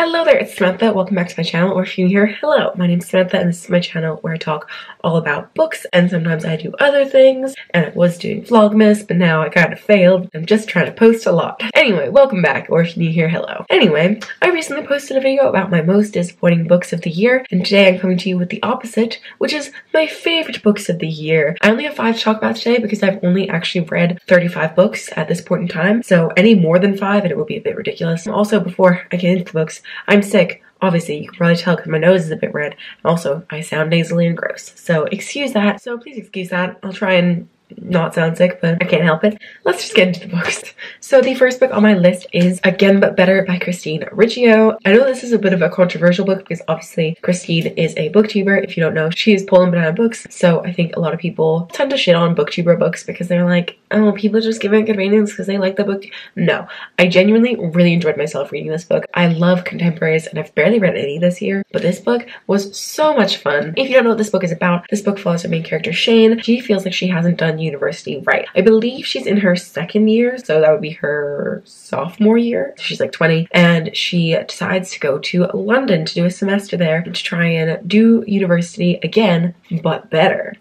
Hello there, it's Samantha. Welcome back to my channel, or if you're new here, hello. My name's Samantha and this is my channel where I talk all about books and sometimes I do other things. And I was doing Vlogmas, but now I kind of failed. I'm just trying to post a lot. Anyway, welcome back, or if you're new here, hello. Anyway, I recently posted a video about my most disappointing books of the year, and today I'm coming to you with the opposite, which is my favorite books of the year. I only have 5 to talk about today because I've only actually read 35 books at this point in time, so any more than 5 and it would be a bit ridiculous. Also, before I get into the books, I'm sick. Obviously, you can probably tell because my nose is a bit red. Also, I sound nasally and gross. So excuse that. So please excuse that. I'll try and not sound sick, but I can't help it. Let's just get into the books. So the first book on my list is Again But Better by Christine Riccio. I know this is a bit of a controversial book because obviously Christine is a booktuber. If you don't know, she's Poland Banana Books. So I think a lot of people tend to shit on booktuber books because they're like, oh, people just giving good ratings because they like the book. No, I genuinely really enjoyed myself reading this book. I love contemporaries and I've barely read any this year, but this book was so much fun. If you don't know what this book is about, this book follows our main character Shane. She feels like she hasn't done university right. I believe she's in her 2nd year, so that would be her sophomore year. She's like 20 and she decides to go to London to do a semester there to try and do university again, but better.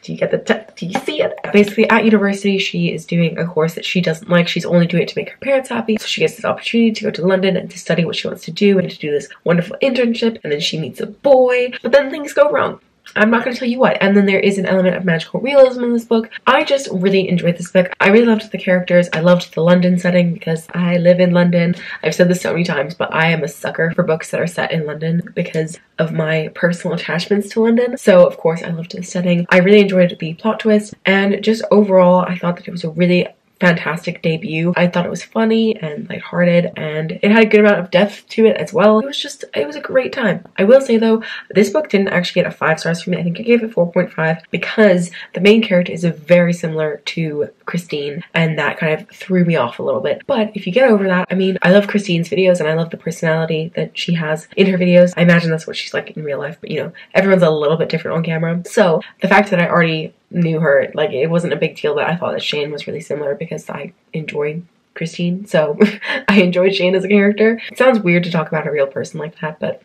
Do you get the do you see it? Basically, at university, she is doing a course that she doesn't like. She's only doing it to make her parents happy. So she gets this opportunity to go to London and to study what she wants to do and to do this wonderful internship. And then she meets a boy, but then things go wrong. I'm not going to tell you what. And then there is an element of magical realism in this book. I just really enjoyed this book. I really loved the characters. I loved the London setting because I live in London. I've said this so many times, but I am a sucker for books that are set in London because of my personal attachments to London. So of course I loved the setting. I really enjoyed the plot twist, and just overall I thought that it was a really fantastic debut. I thought it was funny and lighthearted and it had a good amount of depth to it as well. It was a great time. I will say though, this book didn't actually get a 5 stars from me. I think I gave it 4.5 because the main character is very similar to Christine and that kind of threw me off a little bit. But if you get over that, I mean, I love Christine's videos and I love the personality that she has in her videos. I imagine that's what she's like in real life, but you know, everyone's a little bit different on camera. So the fact that I already knew her, like, it wasn't a big deal that I thought that Shane was really similar because I enjoyed Christine, so I enjoyed Shane as a character. It sounds weird to talk about a real person like that, but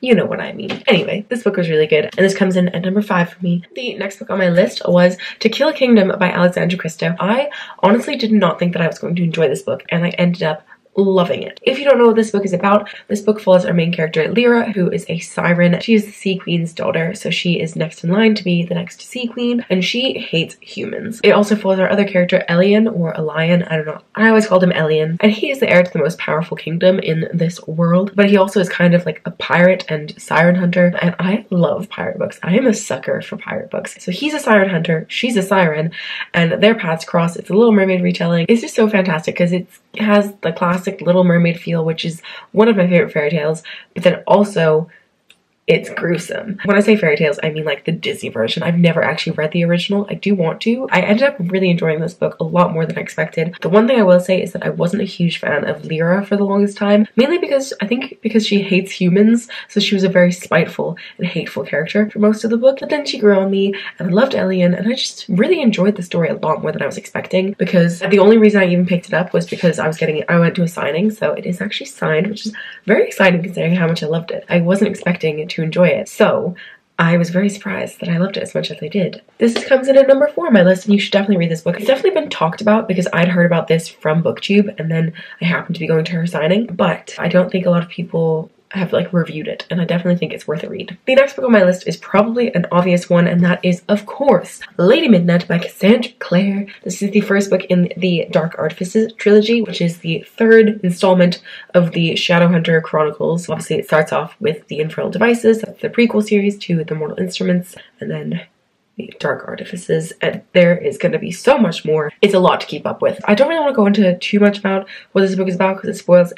you know what I mean. Anyway, this book was really good, and this comes in at number 5 for me. The next book on my list was Tequila Kingdom by Alexandra Christo. I honestly did not think that I was going to enjoy this book, and I ended up loving it. If you don't know what this book is about, this book follows our main character Lyra, who is a siren. She is the Sea Queen's daughter, so she is next in line to be the next Sea Queen, and she hates humans. It also follows our other character Elian, or Elian, I don't know. I always called him Elian, and he is the heir to the most powerful kingdom in this world, but he also is kind of like a pirate and siren hunter, and I love pirate books. I am a sucker for pirate books. So he's a siren hunter, she's a siren, and their paths cross. It's a Little Mermaid retelling. It's just so fantastic because it has the classic Little Mermaid feel, which is one of my favorite fairy tales, but then also it's gruesome. When I say fairy tales, I mean like the Disney version. I've never actually read the original. I do want to. I ended up really enjoying this book a lot more than I expected. The one thing I will say is that I wasn't a huge fan of Lyra for the longest time, mainly because I think because she hates humans, so she was a very spiteful and hateful character for most of the book. But then she grew on me and I loved Elian, and I just really enjoyed the story a lot more than I was expecting, because the only reason I even picked it up was because I went to a signing, so it is actually signed, which is very exciting considering how much I loved it. I wasn't expecting it to enjoy it, so I was very surprised that I loved it as much as I did. This comes in at number 4 on my list, and you should definitely read this book. It's definitely been talked about because I'd heard about this from BookTube, and then I happened to be going to her signing, but I don't think a lot of people have like reviewed it, and I definitely think it's worth a read. The next book on my list is probably an obvious one, and that is, of course, Lady Midnight by Cassandra Clare. This is the first book in the Dark Artifices trilogy, which is the 3rd installment of the Shadowhunter Chronicles. Obviously, it starts off with the Infernal Devices, that's the prequel series to the Mortal Instruments, and then the Dark Artifices, and there is going to be so much more. It's a lot to keep up with. I don't really want to go into too much about what this book is about because it spoils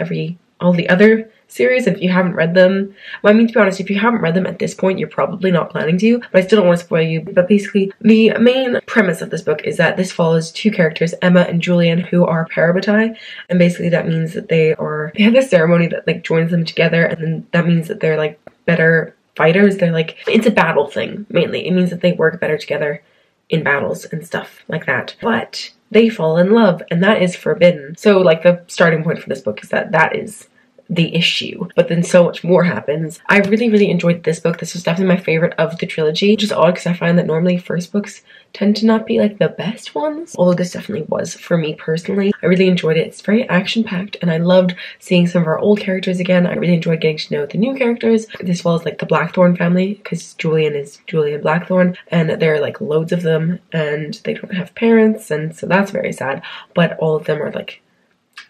all the other series if you haven't read them. Well, I mean, to be honest, if you haven't read them at this point, you're probably not planning to, but I still don't want to spoil you. But basically, the main premise of this book is that this follows 2 characters, Emma and Julian, who are parabatai, and basically that means that they have this ceremony that like joins them together, and then that means that they're like better fighters. They're like, it's a battle thing, mainly. It means that they work better together in battles and stuff like that. But they fall in love, and that is forbidden. So like the starting point for this book is that is the issue, but then so much more happens. I really enjoyed this book. This was definitely my favorite of the trilogy, which is odd because I find that normally first books tend to not be like the best ones, although this definitely was for me personally. I really enjoyed it. It's very action-packed and I loved seeing some of our old characters again. I really enjoyed getting to know the new characters, as well as like the Blackthorn family, because Julian is Julian Blackthorn and there are like loads of them and they don't have parents, and so that's very sad, but all of them are like,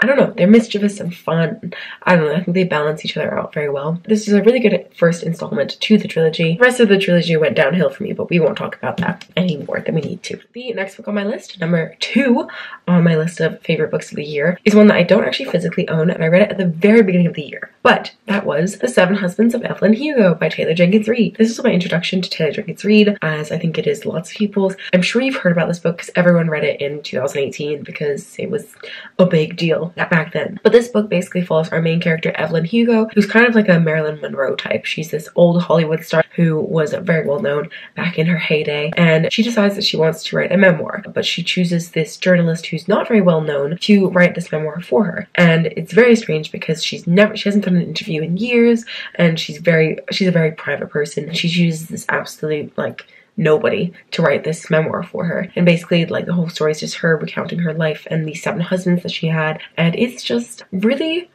I don't know, they're mischievous and fun. I don't know, I think they balance each other out very well. This is a really good first installment to the trilogy. The rest of the trilogy went downhill for me, but we won't talk about that any more than we need to. The next book on my list, number 2 on my list of favorite books of the year, is one that I don't actually physically own, and I read it at the very beginning of the year. But that was The Seven Husbands of Evelyn Hugo by Taylor Jenkins Reid. This is my introduction to Taylor Jenkins Reid, as I think it is lots of people's. I'm sure you've heard about this book because everyone read it in 2018 because it was a big deal back then. But this book basically follows our main character, Evelyn Hugo, who's kind of like a Marilyn Monroe type. She's this old Hollywood star who was very well known back in her heyday, and she decides that she wants to write a memoir, but she chooses this journalist who's not very well known to write this memoir for her. And it's very strange because she hasn't done an interview in years, and she's a very private person. She chooses this absolute like nobody to write this memoir for her, and basically like the whole story is just her recounting her life and the 7 husbands that she had, and it's just really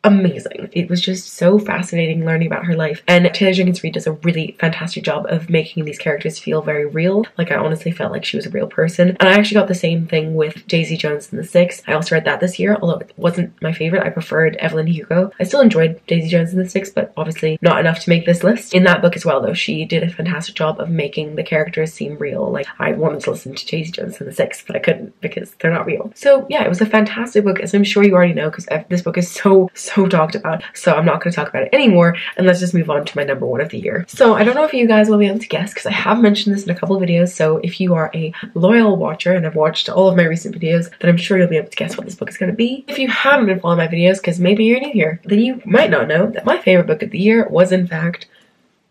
amazing. It was just so fascinating learning about her life, and Taylor Jenkins Reid does a really fantastic job of making these characters feel very real. Like I honestly felt like she was a real person, and I actually got the same thing with Daisy Jones and the Six. I also read that this year, although it wasn't my favorite. I preferred Evelyn Hugo. I still enjoyed Daisy Jones and the Six, but obviously not enough to make this list. In that book as well though, she did a fantastic job of making the characters seem real. Like I wanted to listen to Daisy Jones and the Six, but I couldn't because they're not real. So yeah, it was a fantastic book, as I'm sure you already know because this book is so talked about, so I'm not going to talk about it anymore, and let's just move on to my number 1 of the year. So I don't know if you guys will be able to guess because I have mentioned this in a couple of videos, so if you are a loyal watcher and have watched all of my recent videos, then I'm sure you'll be able to guess what this book is going to be. If you haven't been following my videos because maybe you're new here, then you might not know that my favorite book of the year was in fact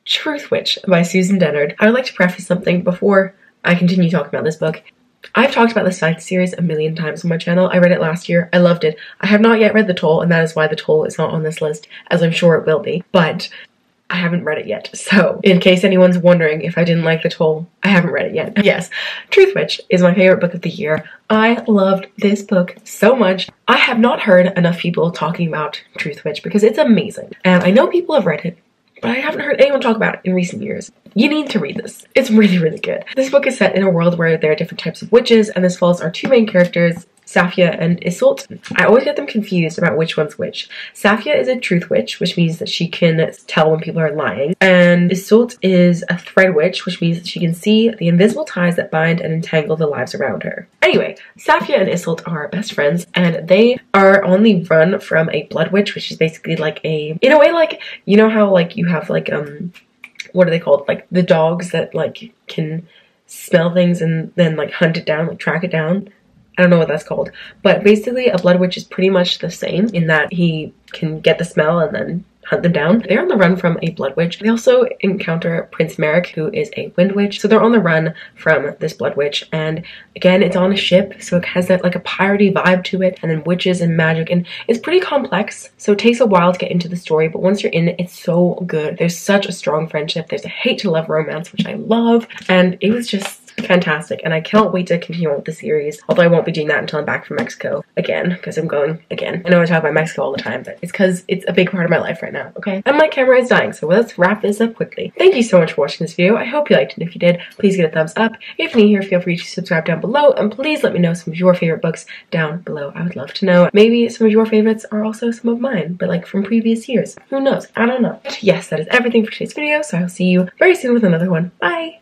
Truth Witch by Susan Dennard. I would like to preface something before I continue talking about this book. I've talked about this side series a million times on my channel. I read it last year. I loved it. I have not yet read The Toll, and that is why The Toll is not on this list, as I'm sure it will be. But I haven't read it yet. So in case anyone's wondering if I didn't like The Toll, I haven't read it yet. Yes, Truth Witch is my favorite book of the year. I loved this book so much. I have not heard enough people talking about Truth Witch because it's amazing. And I know people have read it, but I haven't heard anyone talk about it in recent years. You need to read this. It's really good. This book is set in a world where there are different types of witches, and this follows our 2 main characters, Safia and Iseult. I always get them confused about which one's which. Safia is a truth witch, which means that she can tell when people are lying, and Iseult is a thread witch, which means that she can see the invisible ties that bind and entangle the lives around her. Anyway, Safia and Iseult are best friends, and they are on the run from a blood witch, which is basically like in a way, like, you know how like you have like what are they called? Like the dogs that like can smell things and then like hunt it down, like track it down. I don't know what that's called, but basically a blood witch is pretty much the same in that he can get the smell and then hunt them down. They're on the run from a blood witch. They also encounter Prince Merrick, who is a wind witch. So they're on the run from this blood witch, and again, it's on a ship, so it has that like a piratey vibe to it, and then witches and magic, and it's pretty complex, so it takes a while to get into the story, but once you're in it, it's so good. There's such a strong friendship. There's a hate to love romance, which I love, and it was just fantastic, and I cannot wait to continue on with the series, although I won't be doing that until I'm back from Mexico again, because I'm going again. I know I talk about Mexico all the time, but it's because it's a big part of my life right now, okay? And my camera is dying, so let's wrap this up quickly. Thank you so much for watching this video. I hope you liked it, and if you did, please give it a thumbs up. If you're new here, feel free to subscribe down below, and please let me know some of your favorite books down below. I would love to know. Maybe some of your favorites are also some of mine, but like from previous years. Who knows? I don't know. But yes, that is everything for today's video, so I'll see you very soon with another one. Bye!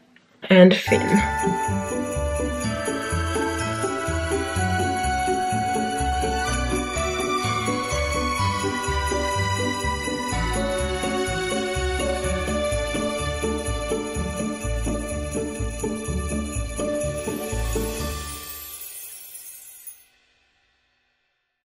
And Finn.